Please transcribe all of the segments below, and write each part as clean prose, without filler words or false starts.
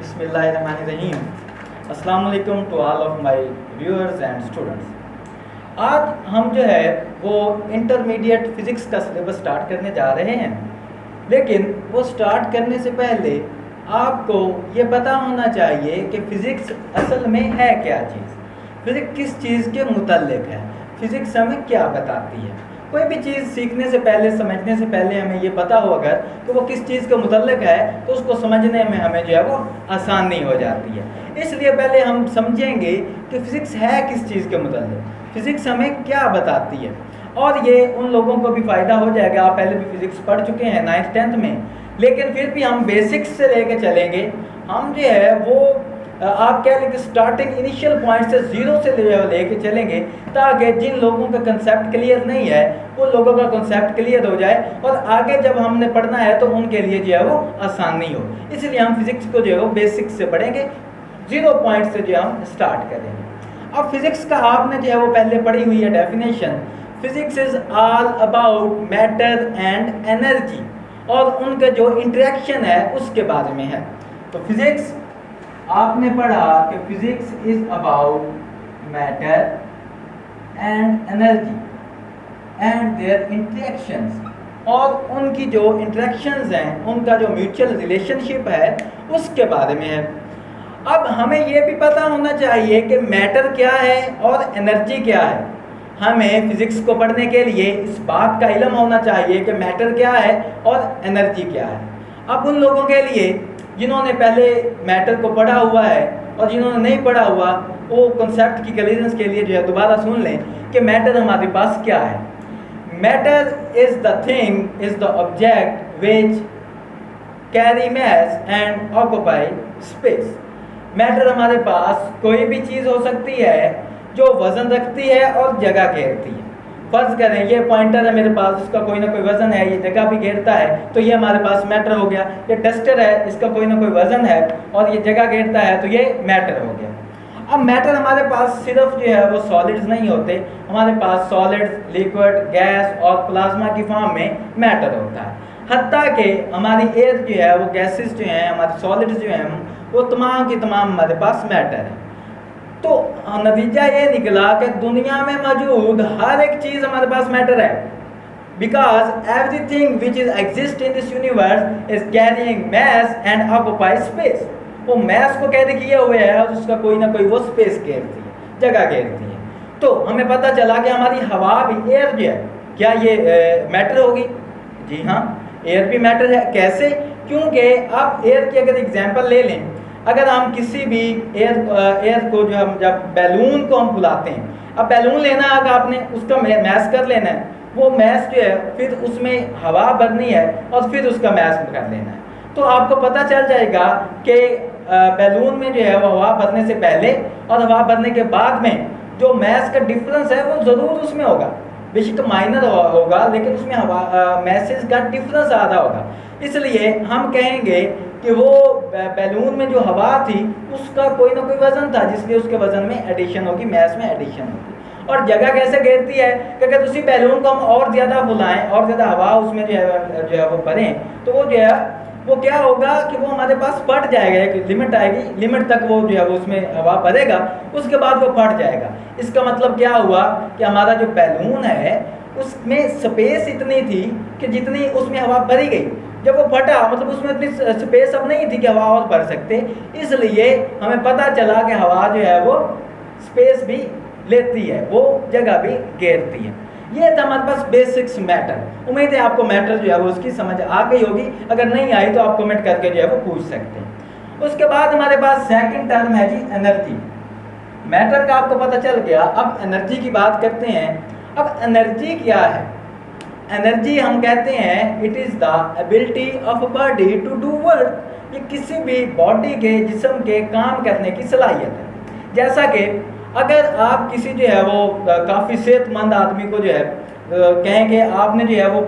बिस्मिल्लाहिर्रहमानिर्रहीम। अस्सलाम वालेकुम to all of my viewers and students. आज हम जो है वो इंटरमीडिएट फिज़िक्स का सिलेबस स्टार्ट करने जा रहे हैं, लेकिन वो स्टार्ट करने से पहले आपको ये पता होना चाहिए कि फ़िज़िक्स असल में है क्या चीज़, फ़िज़िक्स किस चीज़ के मुतल्लिक़ है, फ़िज़िक्स हमें क्या बताती है। कोई भी चीज़ सीखने से पहले, समझने से पहले हमें ये पता हो अगर कि वो किस चीज़ के मुतल्लिक़ है तो उसको समझने में हमें जो है वो आसानी हो जाती है। इसलिए पहले हम समझेंगे कि फ़िज़िक्स है किस चीज़ के मुतल्लिक़, फ़िज़िक्स हमें क्या बताती है, और ये उन लोगों को भी फ़ायदा हो जाएगा। आप पहले भी फ़िज़िक्स पढ़ चुके हैं 9th 10th में, लेकिन फिर भी हम बेसिक्स से लेके चलेंगे। हम जो है वो आप कह लें कि स्टार्टिंग इनिशियल पॉइंट से ज़ीरो से लेके चलेंगे, ताकि जिन लोगों का कंसेप्ट क्लियर नहीं है वो लोगों का कंसेप्ट क्लियर हो जाए और आगे जब हमने पढ़ना है तो उनके लिए जो है वो आसानी हो। इसलिए हम फिज़िक्स को जो है वो बेसिक्स से पढ़ेंगे, ज़ीरो पॉइंट से जो हम स्टार्ट करेंगे। अब फिज़िक्स का आपने जो है वो पहले पढ़ी हुई है definition, physics is all about matter and energy, और उनका जो इंटरेक्शन है उसके बारे में है। तो फिज़िक्स आपने पढ़ा कि physics is about matter and energy and their interactions, और उनकी जो इंटरेक्शंस हैं, उनका जो म्यूचुअल रिलेशनशिप है उसके बारे में है। अब हमें ये भी पता होना चाहिए कि मैटर क्या है और एनर्जी क्या है। हमें फिज़िक्स को पढ़ने के लिए इस बात का इल्म होना चाहिए कि मैटर क्या है और एनर्जी क्या है। अब उन लोगों के लिए जिन्होंने पहले मैटर को पढ़ा हुआ है और जिन्होंने नहीं पढ़ा हुआ, वो कॉन्सेप्ट की क्लियरेंस के लिए जो है दोबारा सुन लें कि मैटर हमारे पास क्या है। Matter is the thing, is the object which carry mass and occupy space. Matter हमारे पास कोई भी चीज़ हो सकती है जो वज़न रखती है और जगह घेरती है। फर्ज करें ये पॉइंटर है मेरे पास, इसका कोई ना कोई वज़न है, ये जगह भी घेरता है, तो ये हमारे पास मैटर हो गया। ये डस्टर है, इसका कोई ना कोई वज़न है और ये जगह घेरता है, तो ये मैटर हो गया। अब मैटर हमारे पास सिर्फ जो है वो सॉलिड्स नहीं होते, हमारे पास सॉलिड्स, लिक्विड, गैस और प्लाज्मा की फॉर्म में मैटर होता है। हत्ता कि हमारी एयर जो है वो गैसेस जो हैं, हमारी सॉलिड्स जो हैं, वो तमाम की तमाम हमारे पास मैटर है। तो नतीजा ये निकला कि दुनिया में मौजूद हर एक चीज़ हमारे पास मैटर है, because everything which is exist in this universe is carrying mass and occupy space. वो मैस को कैरी किए हुए है और उसका कोई ना कोई वो स्पेस घेरती है, जगह घेरती है। तो हमें पता चला कि हमारी हवा भी, एयर जो है, क्या ये मैटर होगी? जी हाँ, एयर भी मैटर है। कैसे? क्योंकि आप एयर की अगर एग्जांपल ले लें, अगर हम किसी भी एयर को जो हम जब बैलून को हम फुलाते हैं, अब बैलून लेना है, अगर आपने उसका मैस कर लेना है, वो मैस जो है फिर उसमें हवा भरनी है और फिर उसका मैस कर लेना है, तो आपको पता चल जाएगा कि बैलून में जो है वो हवा भरने से पहले और हवा भरने के बाद में जो मैस का डिफरेंस है वो ज़रूर उसमें होगा, बेशक माइनर होगा, लेकिन उसमें हवा मैसेज का डिफरेंस आधा होगा। इसलिए हम कहेंगे कि वो बैलून में जो हवा थी उसका कोई ना कोई वज़न था, जिसलिए उसके वज़न में एडिशन होगी, मैस में एडिशन होगी। और जगह कैसे घेरती है कि अगर उसी बैलून को हम और ज़्यादा फुलाएं और ज़्यादा हवा उसमें जो है वो भरें, तो वो जो है वो क्या होगा कि वो हमारे पास फट जाएगा। एक लिमिट आएगी, लिमिट तक वो जो है वो उसमें हवा भरेगा, उसके बाद वो फट जाएगा। इसका मतलब क्या हुआ कि हमारा जो बैलून है उसमें स्पेस इतनी थी कि जितनी उसमें हवा भरी गई, जब वो फटा मतलब उसमें इतनी स्पेस अब नहीं थी कि हवा और भर सकते। इसलिए हमें पता चला कि हवा जो है वो स्पेस भी लेती है, वो जगह भी घेरती है। ये था हमारे पास बेसिक्स मैटर। उम्मीद है आपको मैटर जो है वो उसकी समझ आ गई होगी, अगर नहीं आई तो आप कमेंट करके जो है वो पूछ सकते हैं। उसके बाद हमारे पास सेकंड टर्म है जी एनर्जी। मैटर का आपको पता चल गया, अब एनर्जी की बात करते हैं। अब एनर्जी क्या है? एनर्जी हम कहते हैं it is the ability of a body to do work. ये किसी भी बॉडी के, जिस्म के काम करने की सलाहियत है। जैसा कि अगर आप किसी जो है वो काफ़ी सेहतमंद आदमी को जो है कहें कि आपने जो है वो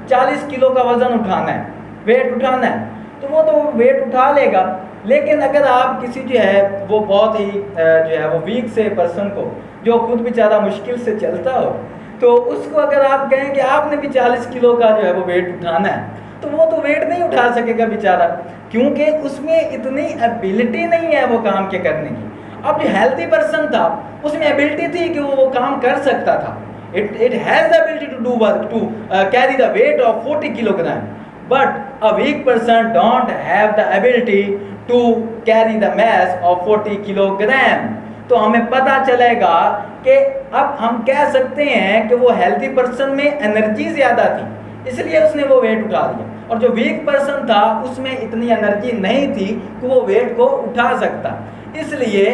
40 किलो का वज़न उठाना है, वेट उठाना है, तो वो तो वेट उठा लेगा। लेकिन अगर आप किसी जो है वो बहुत ही जो है वो वीक से पर्सन को, जो खुद बेचारा मुश्किल से चलता हो, तो उसको अगर आप कहें कि आपने भी 40 किलो का जो है वो वेट उठाना है, तो वो तो वेट नहीं उठा सकेगा बेचारा। क्योंकि उसमें इतनी एबिलिटी नहीं है वो काम के करने की। अब जो हेल्थी पर्सन था उसमें एबिलिटी थी कि वो काम कर सकता था। It has the ability to do work, to carry the weight of 40 kilogram, but a weak person don't have the ability to carry the mass of 40 kilogram. तो हमें पता चलेगा कि अब हम कह सकते हैं कि वो हेल्थी पर्सन में एनर्जी ज़्यादा थी इसलिए उसने वो वेट उठा लिया, और जो वीक पर्सन था उसमें इतनी एनर्जी नहीं थी कि वो वेट को उठा सकता। इसलिए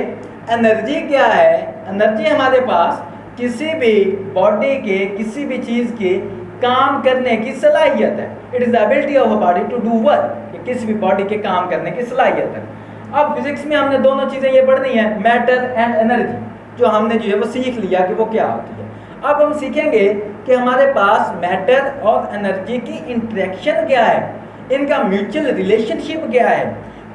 एनर्जी क्या है? एनर्जी हमारे पास किसी भी बॉडी के किसी भी चीज़ के काम करने की सलाहियत है। It is the ability of a body to do work, किसी भी बॉडी के काम करने की सलाहियत है। अब फिजिक्स में हमने दोनों चीज़ें ये पढ़नी है, मैटर एंड एनर्जी, जो हमने जो है वो सीख लिया कि वो क्या होती है। अब हम सीखेंगे कि हमारे पास मैटर और एनर्जी की इंटरेक्शन क्या है, इनका म्यूचुअल रिलेशनशिप क्या है,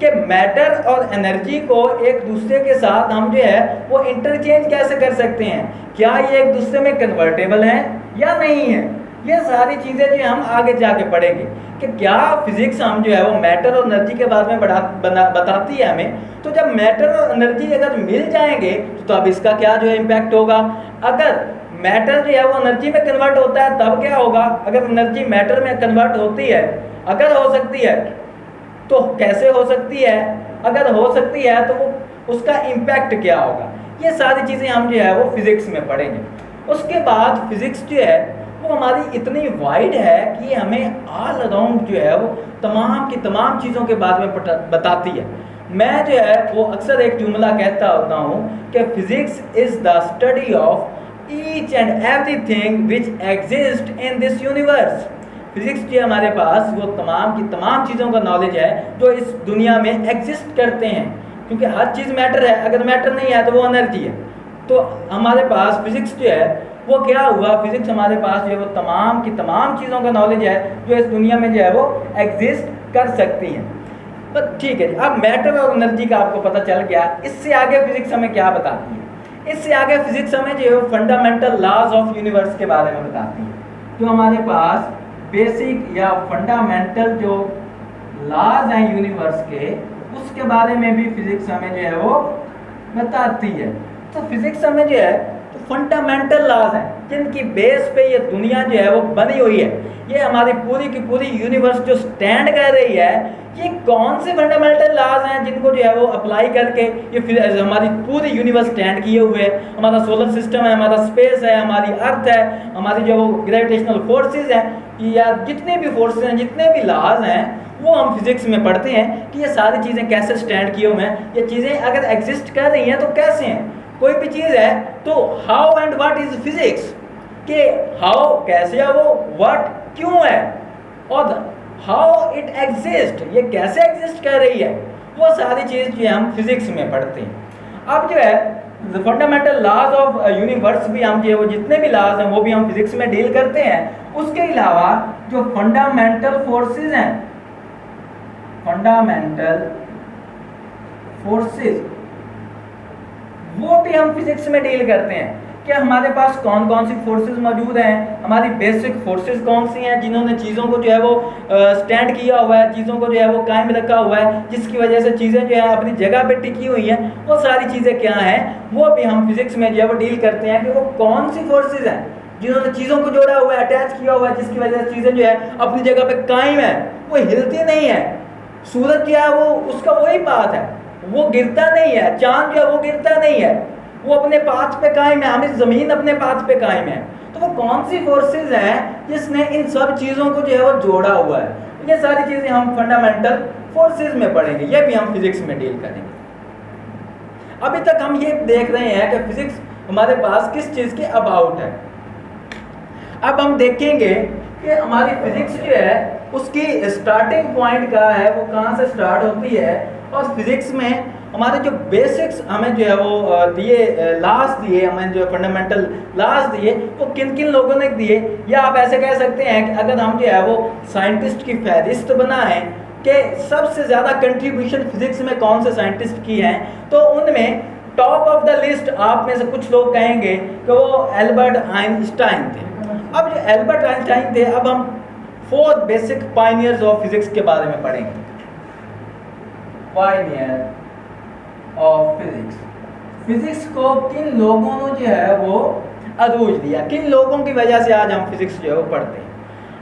कि मैटर और एनर्जी को एक दूसरे के साथ हम जो है वो इंटरचेंज कैसे कर सकते हैं, क्या ये एक दूसरे में कन्वर्टेबल हैं या नहीं है। ये सारी चीज़ें जो हम आगे जाके पढ़ेंगे कि क्या फिजिक्स हम जो है वो मैटर और एनर्जी के बारे में बताती है हमें। तो जब मैटर और एनर्जी अगर मिल जाएंगे तो अब इसका क्या जो है इम्पैक्ट होगा। अगर मैटर जो है वो एनर्जी में कन्वर्ट होता है तब क्या होगा, अगर एनर्जी मैटर में कन्वर्ट होती है, अगर हो सकती है तो कैसे हो सकती है, अगर हो सकती है तो वो उसका इम्पैक्ट क्या होगा। ये सारी चीज़ें हम जो है वो फिज़िक्स में पढ़ेंगे। उसके बाद फिज़िक्स जो है वो हमारी इतनी वाइड है कि हमें ऑल अराउंड जो है वो तमाम की तमाम चीज़ों के बारे में बताती है। मैं जो है वो अक्सर एक जुमला कहता होता हूँ कि physics is the study of each and everything which exist in this universe. Physics जो हमारे पास वो तमाम की तमाम चीज़ों का नॉलेज है जो इस दुनिया में एग्जिस्ट करते हैं, क्योंकि हर चीज़ मैटर है, अगर मैटर नहीं है तो वो एनर्जी है। तो हमारे पास फिजिक्स जो है वो क्या हुआ, फिजिक्स हमारे पास जो है वो तमाम की तमाम चीज़ों का नॉलेज है जो इस दुनिया में जो है वो एग्जिस्ट कर सकती हैं। बस ठीक है, अब मैटर और एनर्जी का आपको पता चल गया। इससे आगे फिजिक्स हमें क्या बताती है? इससे आगे फिजिक्स हमें जो है फंडामेंटल लॉज ऑफ यूनिवर्स के बारे में बताती है, जो हमारे पास बेसिक या फंडामेंटल जो लॉज हैं यूनिवर्स के, उसके बारे में भी फिजिक्स हमें जो है वो बताती है। तो फिजिक्स हमें जो है तो फंडामेंटल लॉज हैं जिनकी बेस पे ये दुनिया जो है वो बनी हुई है। ये हमारी पूरी की पूरी यूनिवर्स जो स्टैंड कर रही है, ये कौन से फंडामेंटल लॉज हैं जिनको जो है वो अप्लाई करके ये फिर हमारी पूरी यूनिवर्स स्टैंड किए हुए है। हमारा सोलर सिस्टम है, हमारा स्पेस है, हमारी अर्थ है, हमारी जो वो ग्रेविटेशनल फोर्सेज हैं, या जितने भी फोर्सेज हैं, जितने भी लॉज हैं, वो हम फिजिक्स में पढ़ते हैं कि ये सारी चीज़ें कैसे स्टैंड किए हुए हैं। ये चीज़ें अगर एग्जिस्ट कर रही हैं तो कैसे हैं। कोई भी चीज़ है तो how and what is physics, कि हाउ कैसे है वो, व्हाट क्यों है, और हाउ इट एग्जिस्ट ये कैसे एग्जिस्ट कर रही है, वो सारी चीज़ जो हम फिजिक्स में पढ़ते हैं। अब जो है फंडामेंटल लॉज ऑफ यूनिवर्स भी हम जो है वो जितने भी लॉज हैं वो भी हम फिजिक्स में डील करते हैं। उसके अलावा जो फंडामेंटल फोर्सेस हैं, फंडामेंटल फोर्सेस वो भी हम फिजिक्स में डील करते हैं कि हमारे पास कौन कौन सी फोर्सेस मौजूद हैं, हमारी बेसिक फोर्सेस कौन सी हैं जिन्होंने चीज़ों को जो है वो स्टैंड किया हुआ है, चीज़ों को जो है वो कायम रखा हुआ है, जिसकी वजह से चीज़ें जो है अपनी जगह पे टिकी हुई हैं। वो सारी चीज़ें क्या हैं वो भी हम फिजिक्स में जो है वो डील करते हैं कि वो कौन सी फोर्सेज हैं जिन्होंने चीज़ों को जोड़ा हुआ है, अटैच किया हुआ है, जिसकी वजह से चीज़ें जो है अपनी जगह पर कायम है, वो हिलती नहीं है। सूरज जो है वो उसका वही बात है, वो गिरता नहीं है, चांद जो है वो गिरता नहीं है, वो अपने पाथ पे कायम है, हमें ज़मीन अपने पाथ पे कायम है। तो वो कौन सी फोर्सेज हैं जिसने इन सब चीज़ों को जो है वो जोड़ा हुआ है। ये सारी चीज़ें हम फंडामेंटल फोर्सेज में पढ़ेंगे, ये भी हम फिजिक्स में डील करेंगे। अभी तक हम ये देख रहे हैं कि फिजिक्स हमारे पास किस चीज़ के अबाउट है। अब हम देखेंगे कि हमारी फिजिक्स जो है उसकी स्टार्टिंग पॉइंट क्या है, वो कहाँ से स्टार्ट होती है, और फिजिक्स में हमारे जो बेसिक्स हमें जो है वो दिए, लॉज दिए, हमें जो फंडामेंटल लॉज दिए वो किन किन लोगों ने दिए। या आप ऐसे कह सकते हैं कि अगर हम जो है वो साइंटिस्ट की फहरिस्त बनाएं कि सबसे ज़्यादा कंट्रीब्यूशन फिजिक्स में कौन से साइंटिस्ट की हैं, तो उनमें टॉप ऑफ द लिस्ट आप में से कुछ लोग कहेंगे कि वो एल्बर्ट आइंस्टाइन थे। अब जो एल्बर्ट आइंस्टाइन थे, अब हम 4 बेसिक पायनियर्स ऑफ फिजिक्स के बारे में पढ़ेंगे। Pioneer of physics. फिजिक्स को किन लोगों ने जो है वो अरूज दिया, किन लोगों की वजह से आज हम फिजिक्स जो है वो पढ़ते हैं।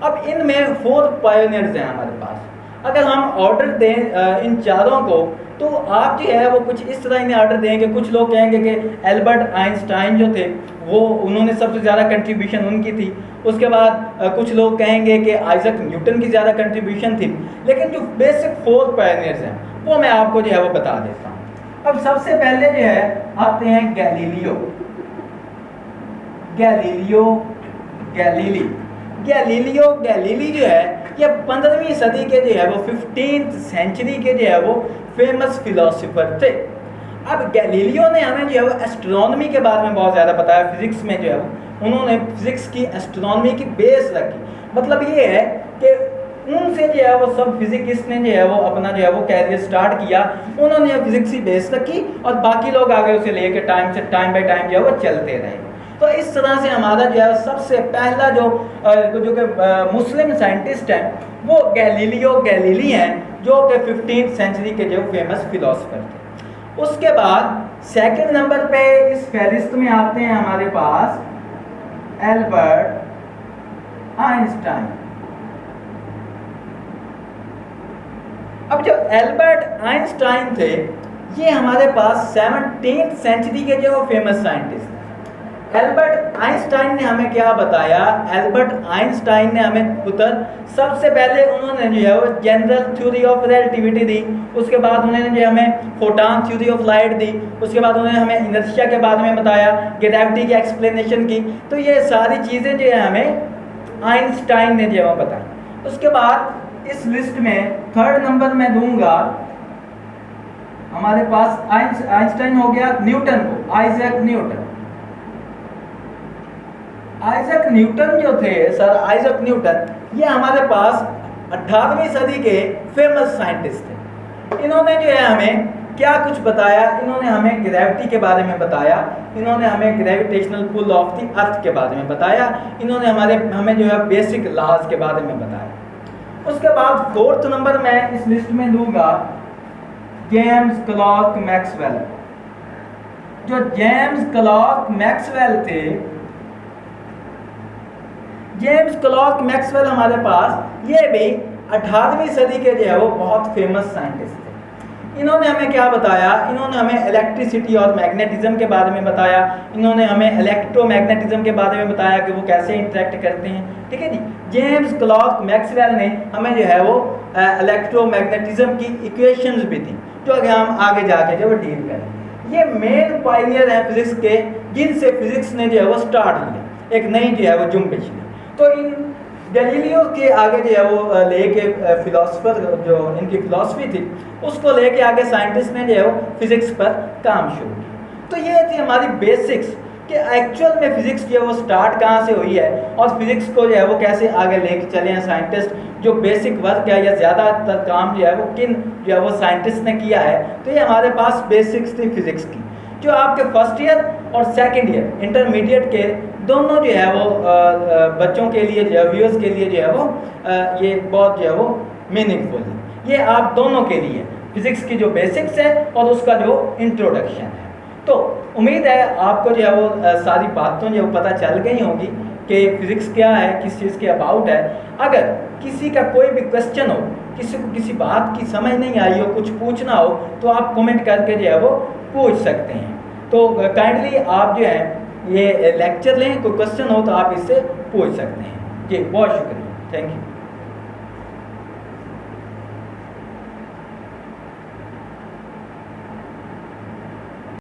अब इनमें 4 पायनियर्स हैं हमारे पास। अगर हम ऑर्डर दें इन चारों को, तो आप जो है वो कुछ इस तरह इन्हें ऑर्डर देंगे। कुछ लोग कहेंगे कि एल्बर्ट आइंस्टाइन जो थे वो उन्होंने सबसे ज़्यादा कंट्रीब्यूशन उनकी थी। उसके बाद कुछ लोग कहेंगे कि आइजक न्यूटन की ज़्यादा कंट्रीब्यूशन थी। लेकिन जो बेसिक 4 पायनियर्स हैं वो मैं आपको जो है वो बता देता हूँ। अब सबसे पहले जो है आते हैं गैलीलियो गैलीली जो है ये 15वीं सदी के जो है वो 15th सेंचुरी के जो है वो फेमस फिलोसोफर थे। अब गैलीलियो ने हमें जो है वो एस्ट्रोनॉमी के बारे में बहुत ज़्यादा बताया। फिजिक्स में जो है वो उन्होंने फिजिक्स की एस्ट्रोनॉमी की बेस रखी। मतलब ये है कि उनसे जो है वो सब फिजिकिस्ट ने जो है वो अपना जो है वो कैरियर स्टार्ट किया। उन्होंने फिजिक्स की बेस रखी और बाकी लोग आगे उसे लेके टाइम बाय टाइम जो है वो चलते रहे। तो इस तरह से हमारा जो है सबसे पहला जो कि मुस्लिम साइंटिस्ट हैं वो गैलीली हैं, जो कि 15th सेंचुरी के जो फेमस फिलोसोफर थे। उसके बाद सेकंड नंबर पे इस फहरिस्त में आते हैं हमारे पास एल्बर्ट आइंस्टाइन। अब जो एल्बर्ट आइंस्टाइन थे ये हमारे पास 17th सेंचुरी के जो फेमस साइंटिस्ट हैं। एल्बर्ट आइंस्टाइन ने हमें क्या बताया? एल्बर्ट आइंस्टाइन ने हमें पुत्र सबसे पहले उन्होंने जो है वो जनरल थ्योरी ऑफ रिलेटिविटी दी। उसके बाद उन्होंने जो हमें फोटॉन थ्योरी ऑफ लाइट दी। उसके बाद उन्होंने हमें इनर्शिया के बारे में बताया, ग्रेविटी की एक्सप्लेनेशन की। तो ये सारी चीज़ें जो है हमें आइंस्टाइन ने जो है बताई। उसके बाद इस लिस्ट में थर्ड नंबर मैं दूंगा हमारे पास आइंस्टाइन हो गया, न्यूटन को, आइजक न्यूटन जो थे सर आइजक न्यूटन, ये हमारे पास 18वीं सदी के फेमस साइंटिस्ट थे। इन्होंने जो है हमें क्या कुछ बताया? इन्होंने हमें ग्रेविटी के बारे में बताया, इन्होंने हमें gravitational pull of the earth के बारे में बताया, इन्होंने हमें जो है बेसिक लॉज के बारे में बताया। उसके बाद फोर्थ नंबर मैं इस लिस्ट में दूंगा जेम्स क्लर्क मैक्सवेल। जो जेम्स क्लर्क मैक्सवेल थे, जेम्स क्लर्क मैक्सवेल हमारे पास ये भी 18वीं सदी के जो है वो बहुत फेमस साइंटिस्ट थे। इन्होंने हमें क्या बताया? इन्होंने हमें इलेक्ट्रिसिटी और मैग्नेटिज्म के बारे में बताया, इन्होंने हमें इलेक्ट्रोमैग्नेटिज्म के बारे में बताया कि वो कैसे इंटरेक्ट करते हैं। ठीक है जी। जेम्स क्लर्क मैक्सवेल ने हमें जो है वो इलेक्ट्रोमैग्नेटिज्म की इक्वेशंस भी दी, जो अगर हम आगे जाके जो डील करें। ये मेन पायनियर हैं फिजिक्स के, जिनसे फिजिक्स ने जो है वो स्टार्ट लिया, एक नई जो है वो जुम्बिश ली। तो इन गैलीलियो के आगे जो है वो लेके फिलोसफर जो इनकी फिलॉसफी थी उसको लेके आगे साइंटिस्ट ने जो है वो फिजिक्स पर काम शुरू किया। तो ये थी हमारी बेसिक्स कि एक्चुअल में फिजिक्स जो है वो स्टार्ट कहाँ से हुई है और फिजिक्स को जो है वो कैसे आगे लेके चले हैं साइंटिस्ट। जो बेसिक वर्क है या ज़्यादातर काम जो है वो किन जो है वो साइंटिस्ट ने किया है। तो ये हमारे पास बेसिक्स थी फिजिक्स की, जो आपके फर्स्ट ईयर और सेकंड ईयर इंटरमीडिएट के दोनों जो है वो बच्चों के लिए जो है व्यूअर्स के लिए जो है वो ये बहुत जो है वो मीनिंगफुल है। ये आप दोनों के लिए फिजिक्स की जो बेसिक्स है और उसका जो इंट्रोडक्शन है। तो उम्मीद है आपको जो है वो सारी बातों जो पता चल गई होंगी कि फिजिक्स क्या है, किस चीज़ के अबाउट है। अगर किसी का कोई भी क्वेश्चन हो, किसी को किसी बात की समझ नहीं आई हो, कुछ पूछना हो, तो आप कमेंट करके जो है वो पूछ सकते हैं। तो काइंडली आप जो है ये लेक्चर लें, कोई क्वेश्चन हो तो आप इससे पूछ सकते हैं। जी बहुत शुक्रिया, थैंक यू।